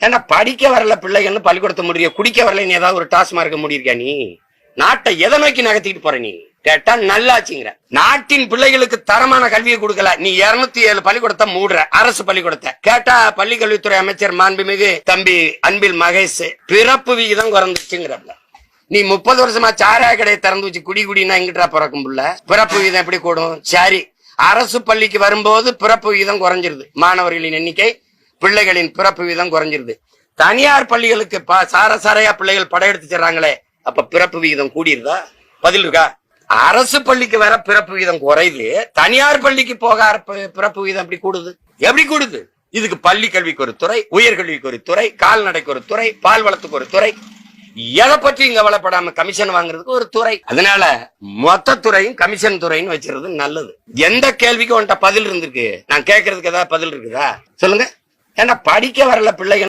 ஏன்னா படிக்க வரல பிள்ளைகள்னு பள்ளிக்கூடத்தை முடிய, குடிக்க வரல நீ ஏதாவது ஒரு டாஸ்மார்க்க முடியிருக்கா? நீ நாட்டை எதை நோக்கி நகர்த்திட்டு போற? நீ கேட்டா நல்லாச்சுங்கிற. நாட்டின் பிள்ளைகளுக்கு தரமான கல்வியை கொடுக்கல. நீ 207 பள்ளிக்கூடத்தை மூடுற, அரசு பள்ளிக்கூடத்தை. கேட்டா பள்ளிக்கல்வித்துறை அமைச்சர் மாண்புமிகு தம்பி அன்பில் மகேஷ் பிறப்பு விகிதம் குறைந்துச்சுங்கிறப்ப, நீ 30 வருஷமா சாராய கடையை திறந்து வச்சு குடினா எங்கிட்டா பிறக்கும் புள்ள? பிறப்பு விகிதம் எப்படி கூடும்? சரி, அரசு பள்ளிக்கு வரும்போது பிறப்பு விகிதம் குறைஞ்சிருது, மாணவர்களின் எண்ணிக்கை, பிள்ளைகளின் பிறப்பு விகிதம் குறைஞ்சிருது. தனியார் பள்ளிகளுக்கு சாரையா பிள்ளைகள் படையெடுத்து செல்றாங்களே, அப்ப பிறப்பு விகிதம் கூடியிருதா? பதில் இருக்கா? அரசு பள்ளிக்கு வர பிறப்பு விகிதம் குறையுது, தனியார் பள்ளிக்கு போக பிறப்பு விகிதம் எப்படி கூடுது? எப்படி கூடுது? இதுக்கு பள்ளி கல்விக்கு ஒரு துறை, உயர்கல்விக்கு ஒரு துறை, கால்நடைக்கு ஒரு துறை, பால் வளத்துக்கு ஒரு துறை, எதை பற்றியும் கவலைப்படாம கமிஷன் வாங்குறதுக்கு ஒரு துறை. அதனால மொத்த துறையும் கமிஷன் துறைன்னு வச்சிருது நல்லது. எந்த கேள்விக்கு உன்கிட்ட பதில் இருந்திருக்கு? நான் கேட்கறதுக்கு ஏதாவது பதில் இருக்குதா சொல்லுங்க. ஏன்னா படிக்க வரல பிள்ளைகள்